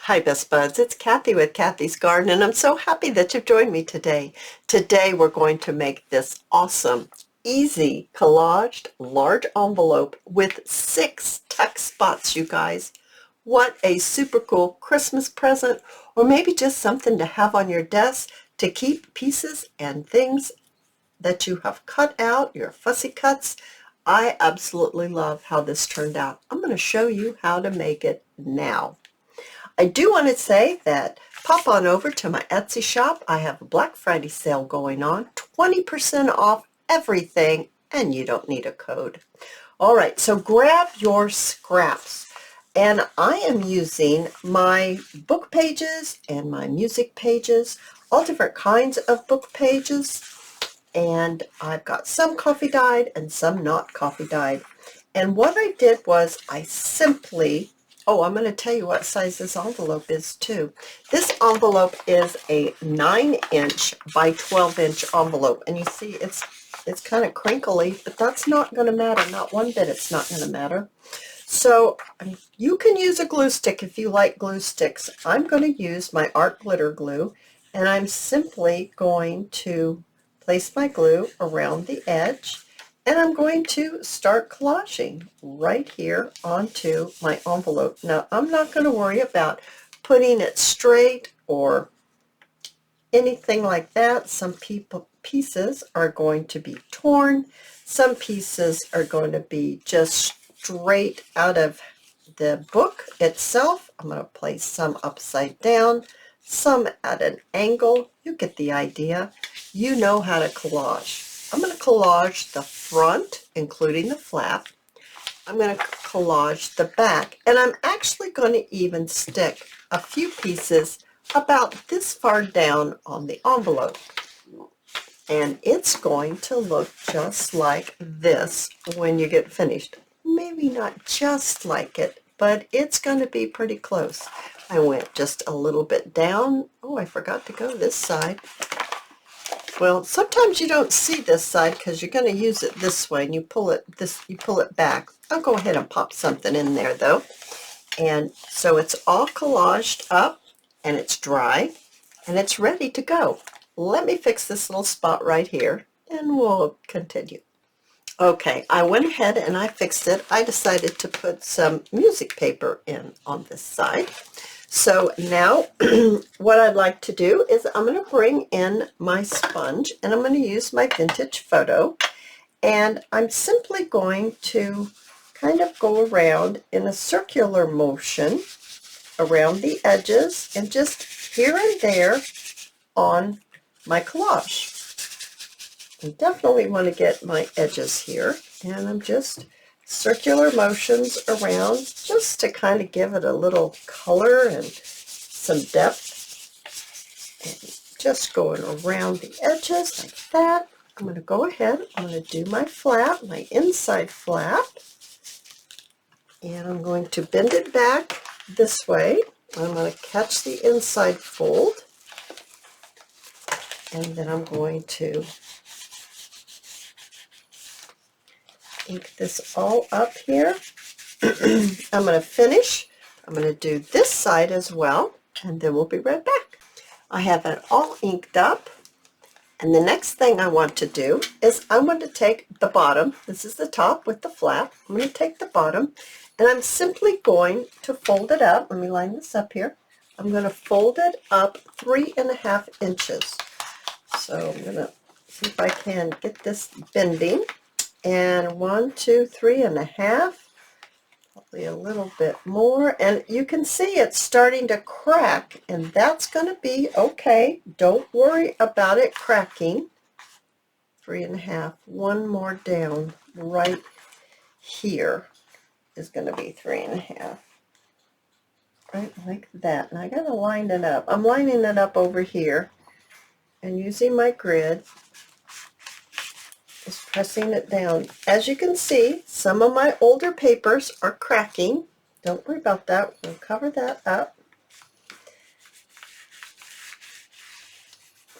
Hi, Best Buds. It's Cathy with Cathy's Garden, and I'm so happy that you've joined me today. Today, we're going to make this awesome, easy, collaged large envelope with 6 tuck spots, you guys. What a super cool Christmas present, or maybe just something to have on your desk to keep pieces and things that you have cut out, your fussy cuts. I absolutely love how this turned out. I'm going to show you how to make it now. I do want to say that pop on over to my Etsy shop. I have a Black Friday sale going on, 20% off everything, and you don't need a code. All right, so grab your scraps. And I am using my book pages and my music pages, all different kinds of book pages. And I've got some coffee dyed and some not coffee dyed. And what I did was I simply, I'm going to tell you what size this envelope is too. This envelope is a 9-inch by 12-inch envelope. And you see it's kind of crinkly, but that's not going to matter. Not one bit it's not going to matter. So you can use a glue stick if you like glue sticks. I'm going to use my art glitter glue, and I'm simply going to place my glue around the edge, and I'm going to start collaging right here onto my envelope. Now, I'm not going to worry about putting it straight or anything like that. Some pieces are going to be torn. Some pieces are going to be just straight out of the book itself. I'm going to place some upside down, some at an angle. You get the idea. You know how to collage. I'm going to collage the front, including the flap. I'm going to collage the back, and I'm actually going to even stick a few pieces about this far down on the envelope. And it's going to look just like this when you get finished. Maybe not just like it, but it's going to be pretty close. I went just a little bit down. Oh, I forgot to go this side. Well, sometimes you don't see this side because you're going to use it this way, and you pull it back. I'll go ahead and pop something in there though. And so it's all collaged up, and it's dry, and it's ready to go. Let me fix this little spot right here, and we'll continue. Okay, I went ahead and I fixed it. I decided to put some music paper in on this side. So now what I'd like to do is I'm going to bring in my sponge, and I'm going to use my vintage photo, and I'm simply going to kind of go around in a circular motion around the edges and just here and there on my collage. I definitely want to get my edges here, and I'm just circular motions around just to kind of give it a little color and some depth, and just going around the edges like that. I'm going to go ahead, I'm going to do my flap, my inside flap, and I'm going to bend it back this way. I'm going to catch the inside fold, and then I'm going to ink this all up here. I'm going to finish. I'm going to do this side as well, and then we'll be right back. I have it all inked up, and the next thing I want to do is I'm going to take the bottom. This is the top with the flap. I'm going to take the bottom, and I'm simply going to fold it up. Let me line this up here. I'm going to fold it up 3.5 inches. So I'm going to see if I can get this bending. And 1, 2, 3.5, probably a little bit more. And you can see it's starting to crack, and that's going to be okay. Don't worry about it cracking. 3.5, one more down right here is going to be 3.5. Right like that. And I got to line it up. I'm lining it up over here and using my grid. Just pressing it down. As you can see, some of my older papers are cracking. Don't worry about that. We'll cover that up.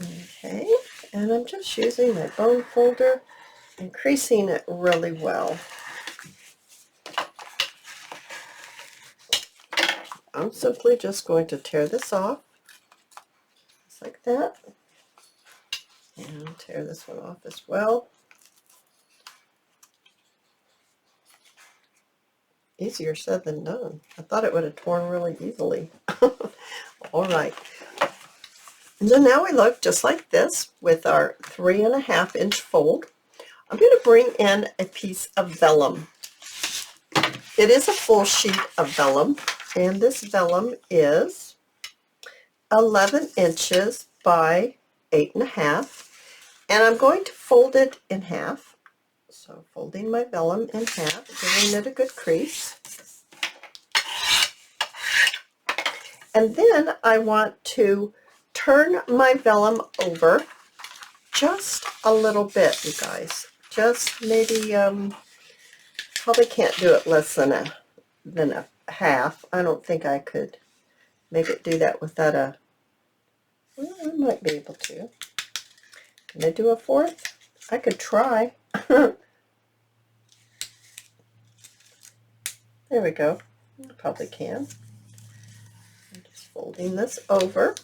Okay, and I'm just using my bone folder and creasing it really well. I'm simply just going to tear this off, just like that, and tear this one off as well. Easier said than done. I thought it would have torn really easily. All right. And so now we look just like this with our 3.5 inch fold. I'm going to bring in a piece of vellum. It is a full sheet of vellum, and this vellum is 11 inches by 8.5, and I'm going to fold it in half. So folding my vellum in half, giving it a good crease. And then I want to turn my vellum over just a little bit, you guys. Just maybe, probably can't do it less than a half. I don't think I could make it do that without a, well, I might be able to. Can I do a fourth? I could try. There we go. I probably can. I'm just folding this over.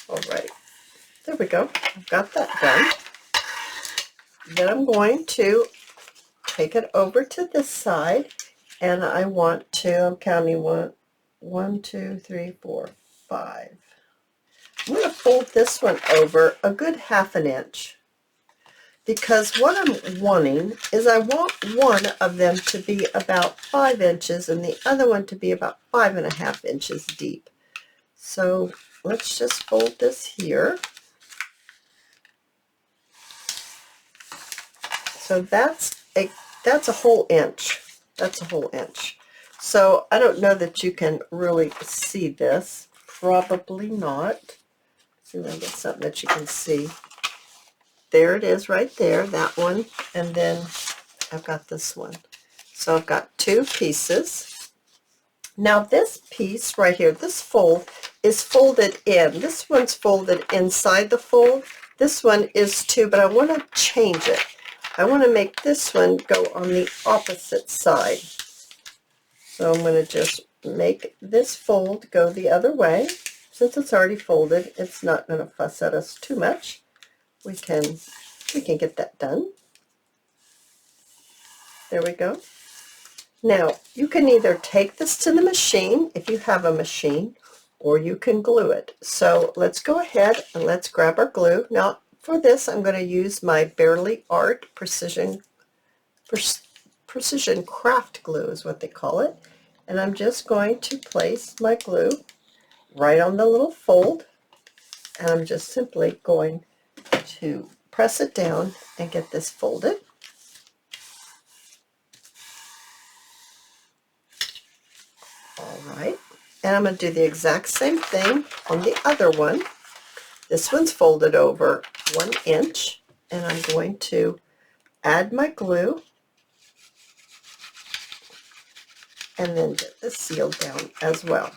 All right. There we go. I've got that done. Then I'm going to take it over to this side, and I want to, I'm counting 1, 2, 3, 4, 5. I'm going to fold this one over a good 1/2 inch, because what I'm wanting is I want one of them to be about 5 inches and the other one to be about 5.5 inches deep. So let's just fold this here. So that's a whole inch. That's a whole inch. So I don't know that you can really see this. Probably not. See if I can get something that you can see. There it is right there, that one. And then I've got this one. So I've got 2 pieces. Now this piece right here, this fold is folded in. This one's folded inside the fold. This one is too, but I want to change it. I want to make this one go on the opposite side. So I'm going to just make this fold go the other way. Since it's already folded, it's not going to fuss at us too much. We can get that done. There we go. Now, you can either take this to the machine if you have a machine, or you can glue it. So let's go ahead and let's grab our glue. Now, for this, I'm going to use my Barely Art Precision Craft Glue is what they call it. And I'm just going to place my glue right on the little fold. And I'm just simply going to press it down and get this folded. All right. And I'm going to do the exact same thing on the other one. This one's folded over 1 inch, and I'm going to add my glue and then get this sealed down as well.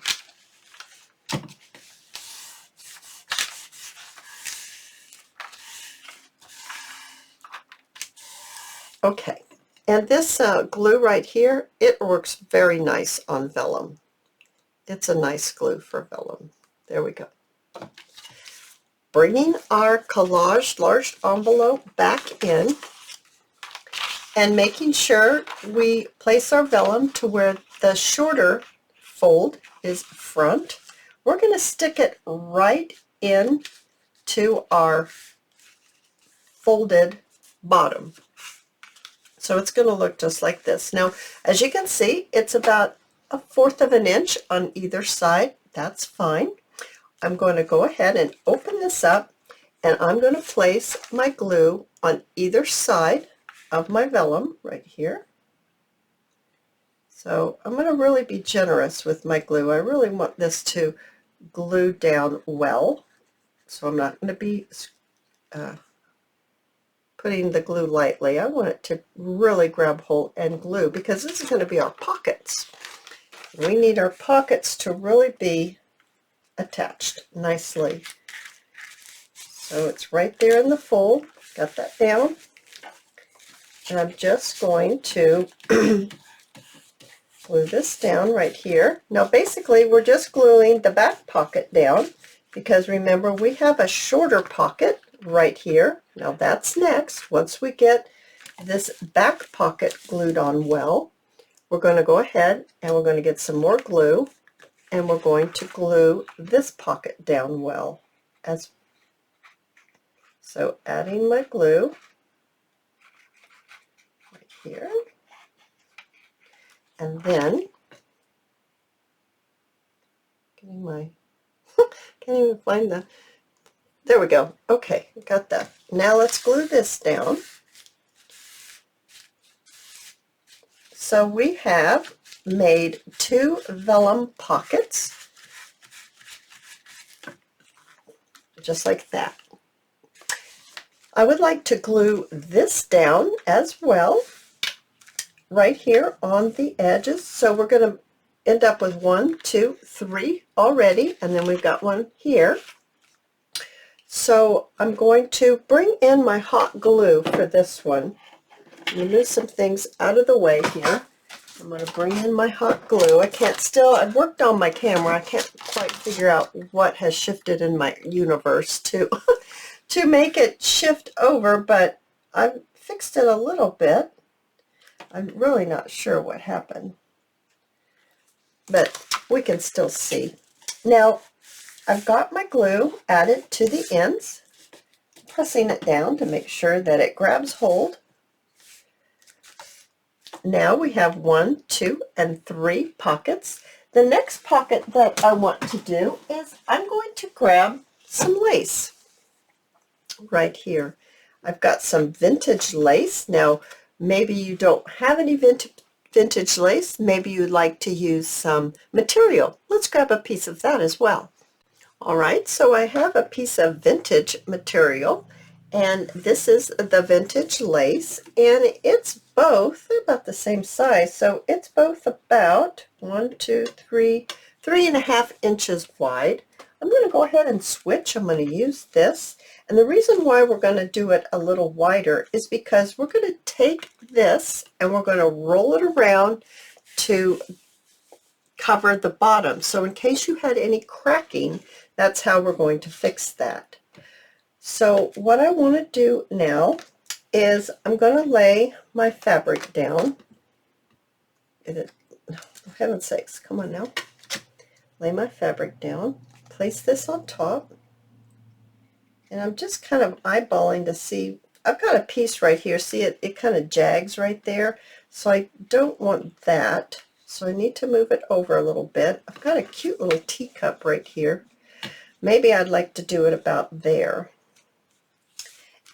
Okay, and this glue right here, it works very nice on vellum. It's a nice glue for vellum. There we go. Bringing our collaged large envelope back in and making sure we place our vellum to where the shorter fold is front. We're going to stick it right in to our folded bottom. So it's going to look just like this. Now, as you can see, it's about 1/4 inch on either side. That's fine. I'm going to go ahead and open this up, and I'm going to place my glue on either side of my vellum right here. So I'm going to really be generous with my glue. I really want this to glue down well. So I'm not going to be putting the glue lightly. I want it to really grab hold and glue, because this is going to be our pockets. We need our pockets to really be attached nicely. So it's right there in the fold. Got that down. And I'm just going to glue this down right here. Now basically we're just gluing the back pocket down because remember we have a shorter pocket right here. Now that's next. Once we get this back pocket glued on well, we're going to go ahead and we're going to get some more glue and we're going to glue this pocket down well. So adding my glue right here, and then getting my can't even find the, there we go. Okay, got that. Now let's glue this down. So we have made 2 vellum pockets, just like that. I would like to glue this down as well, right here on the edges. So we're going to end up with 1, 2, 3 already, and then we've got one here. So I'm going to bring in my hot glue for this one. I'm going to move some things out of the way here. I'm going to bring in my hot glue. I've worked on my camera. I can't quite figure out what has shifted in my universe to, to make it shift over, but I've fixed it a little bit. I'm really not sure what happened, but we can still see. Now, I've got my glue added to the ends, pressing it down to make sure that it grabs hold. Now we have 1, 2, and 3 pockets. The next pocket that I want to do is I'm going to grab some lace right here. I've got some vintage lace. Now, maybe you don't have any vintage lace. Maybe you'd like to use some material. Let's grab a piece of that as well. All right, so I have a piece of vintage material, and this is the vintage lace, and it's both, they're about the same size, so it's both about 1, 2, 3, 3.5 inches wide. I'm going to go ahead and switch. I'm going to use this, and the reason why we're going to do it a little wider is because we're going to take this and we're going to roll it around to cover the bottom. So in case you had any cracking, that's how we're going to fix that. So what I want to do now is I'm going to lay my fabric down. For heaven's sakes, come on now. Lay my fabric down, place this on top, and I'm just kind of eyeballing to see. I've got a piece right here. See it kind of jags right there. So I don't want that. So I need to move it over a little bit. I've got a cute little teacup right here. Maybe I'd like to do it about there.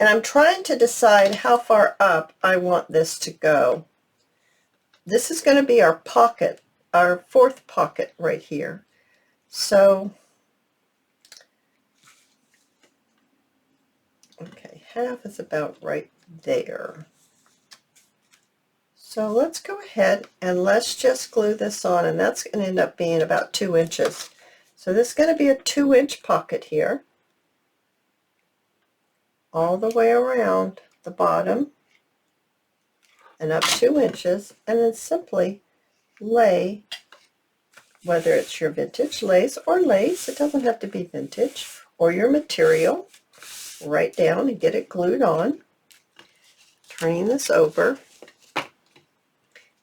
And I'm trying to decide how far up I want this to go. This is going to be our pocket, our 4th pocket right here. So, okay, half is about right there. So let's go ahead and let's just glue this on, and that's going to end up being about 2 inches. So this is going to be a 2-inch pocket here, all the way around the bottom and up 2 inches, and then simply lay, whether it's your vintage lace or lace, it doesn't have to be vintage, or your material, right down and get it glued on. Turning this over.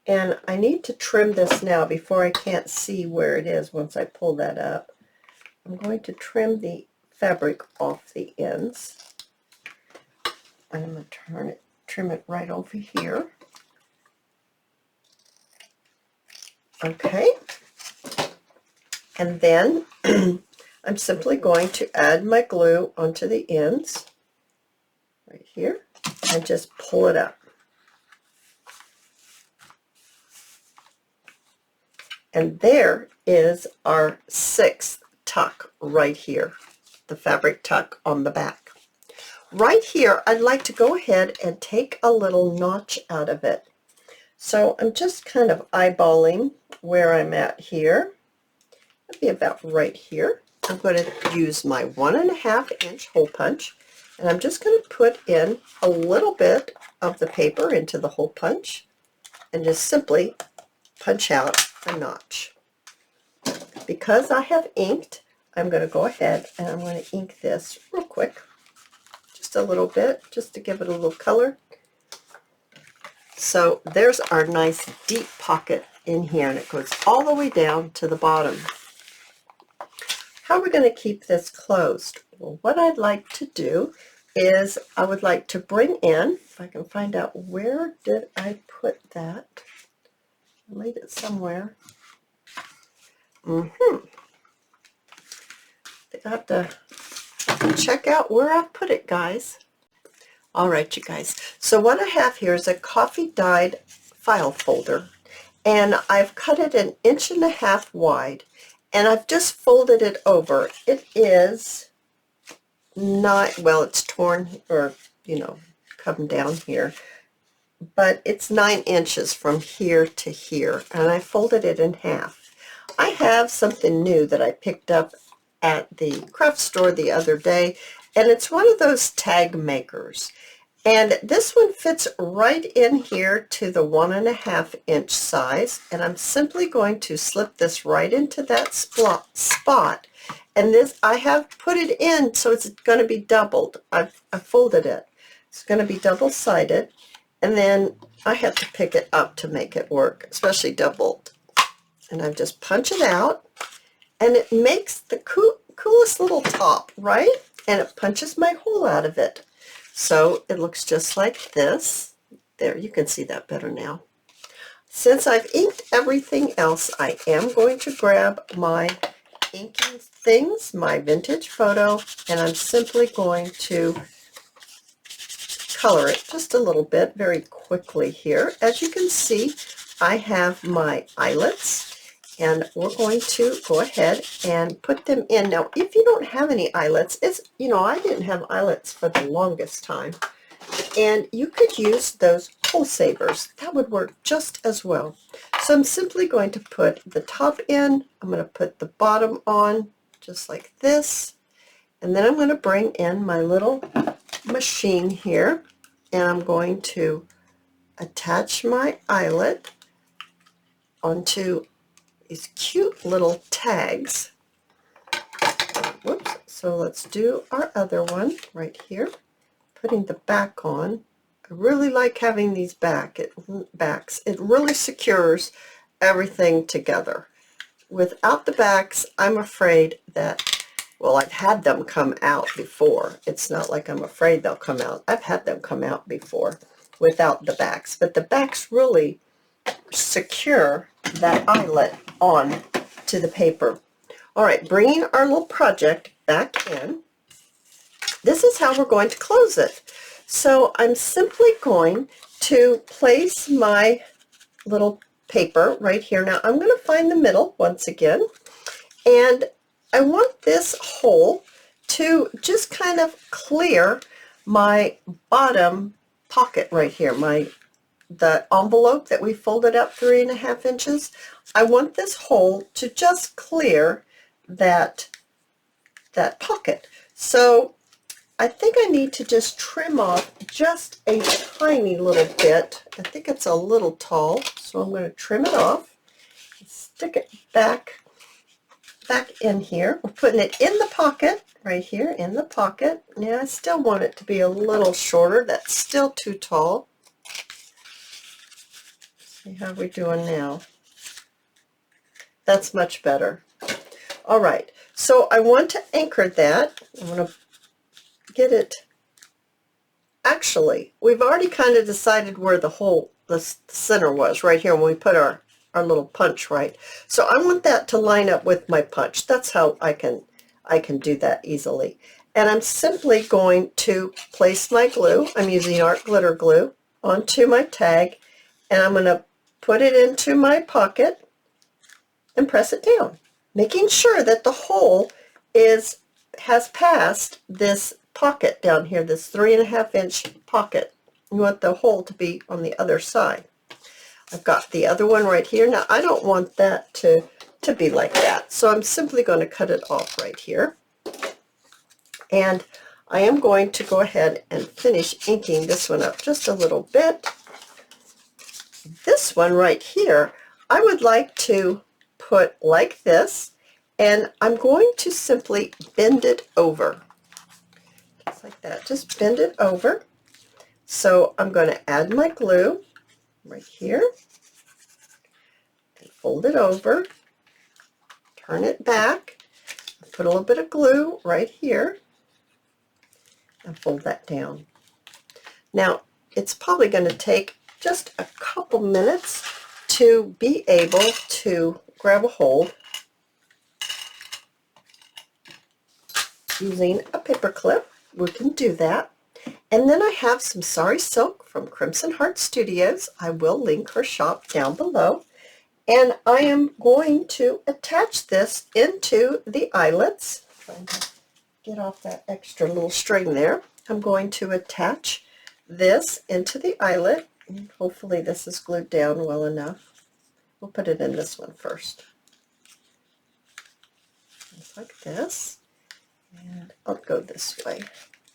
And I need to trim this now before I can't see where it is once I pull that up. I'm going to trim the fabric off the ends. I'm going to trim it right over here. Okay. And then I'm simply going to add my glue onto the ends right here and just pull it up. And there is our 6th tuck right here, the fabric tuck on the back. Right here, I'd like to go ahead and take a little notch out of it. So I'm just kind of eyeballing where I'm at here. It'll be about right here. I'm going to use my 1.5 inch hole punch, And I'm just going to put in a little bit of the paper into the hole punch and just simply punch out a notch. Because I have inked, I'm going to go ahead and I'm going to ink this real quick, just a little bit, just to give it a little color. So there's our nice deep pocket in here, and it goes all the way down to the bottom. How are we going to keep this closed? Well, what I'd like to do is I would like to bring in, if I can find out where did I put that. I laid it somewhere. I have to check out where I put it, guys. All right, you guys. So what I have here is a coffee dyed file folder, and I've cut it 1.5 inches wide, and I've just folded it over. It is not, well, it's torn, or, you know, come down here, but it's 9 inches from here to here, and I folded it in half. I have something new that I picked up at the craft store the other day, and it's one of those tag makers. And this one fits right in here to the 1.5 inch size, and I'm simply going to slip this right into that spot. And this, I have put it in so it's going to be doubled. I've folded it. It's going to be double-sided, and then I have to pick it up to make it work, especially doubled. And I just punch it out, and it makes the coolest little top, right? And it punches my hole out of it. So it looks just like this. There, you can see that better now. Since I've inked everything else, I am going to grab my inking things, my vintage photo, and I'm simply going to color it just a little bit very quickly here. As you can see, I have my eyelets, and we're going to go ahead and put them in. Now, if you don't have any eyelets, it's, you know, I didn't have eyelets for the longest time, and you could use those hole savers. That would work just as well. So I'm simply going to put the top in, I'm going to put the bottom on just like this, and then I'm going to bring in my little machine here, and I'm going to attach my eyelet onto these cute little tags. Whoops. So let's do our other one right here. Putting the back on. I really like having these backs. It really secures everything together. Without the backs, I'm afraid that, well, I've had them come out before. It's not like I'm afraid they'll come out. I've had them come out before without the backs, but the backs really secure that eyelet on to the paper. All right, bringing our little project back in. This is how we're going to close it. So I'm simply going to place my little paper right here. Now I'm going to find the middle once again, and I want this hole to just kind of clear my bottom pocket right here, the envelope that we folded up 3.5 inches. I want this hole to just clear that pocket. So I think I need to just trim off just a tiny little bit. I think it's a little tall, so I'm going to trim it off, stick it back in here. We're putting it in the pocket, right here in the pocket. Yeah, I still want it to be a little shorter. That's still too tall. See how we're doing now. That's much better. All right, so I want to anchor that. I'm going to get it. Actually, we've already kind of decided where the center was, right here when we put our little punch, right? So I want that to line up with my punch. That's how I can do that easily. And I'm simply going to place my glue. I'm using art glitter glue onto my tag, and I'm going to put it into my pocket and press it down, making sure that the hole has passed this pocket down here, this 3.5 inch pocket. You want the hole to be on the other side. I've got the other one right here. Now I don't want that to be like that, so I'm simply going to cut it off right here. And I am going to go ahead and finish inking this one up just a little bit. This one right here, I would like to put like this, and I'm going to simply bend it over. Just like that, just bend it over. So I'm going to add my glue right here, and fold it over, turn it back, put a little bit of glue right here, and fold that down. Now, it's probably going to take just a couple minutes to be able to grab a hold using a paper clip. We can do that. And then I have some Sari Silk from Crimson Heart Studios. I will link her shop down below. And I am going to attach this into the eyelets. Trying to get off that extra little string there. I'm going to attach this into the eyelet. And hopefully this is glued down well enough. We'll put it in this one first. Just like this. And I'll go this way.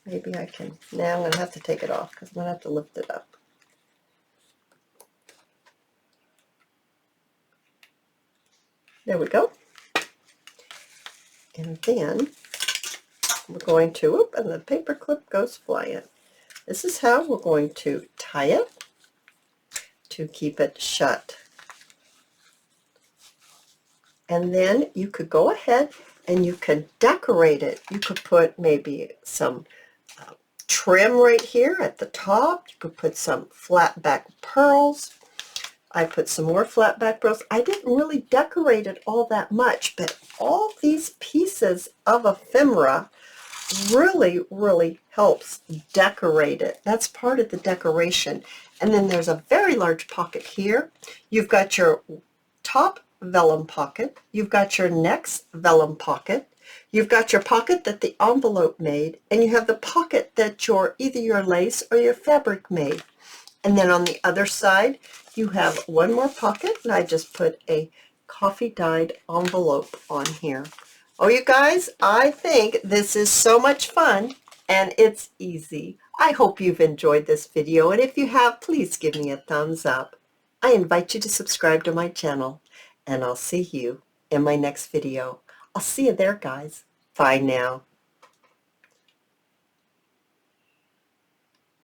Maybe I can. Now I'm going to have to take it off because I'm going to have to lift it up. There we go. And then we're going to, and the paper clip goes flying. This is how we're going to tie it to keep it shut. And then you could go ahead and you can decorate it. You could put maybe some trim right here at the top. You could put some flat back pearls. I put some more flat back pearls. I didn't really decorate it all that much, but all these pieces of ephemera really helps decorate it. That's part of the decoration. And then there's a very large pocket here. You've got your top vellum pocket. You've got your next vellum pocket. You've got your pocket that the envelope made, and you have the pocket that either your lace or your fabric made. And then on the other side, you have one more pocket, and I just put a coffee dyed envelope on here. Oh, you guys, I think this is so much fun, and it's easy. I hope you've enjoyed this video, and if you have, please give me a thumbs up. I invite you to subscribe to my channel, and I'll see you in my next video. I'll see you there, guys. Bye now.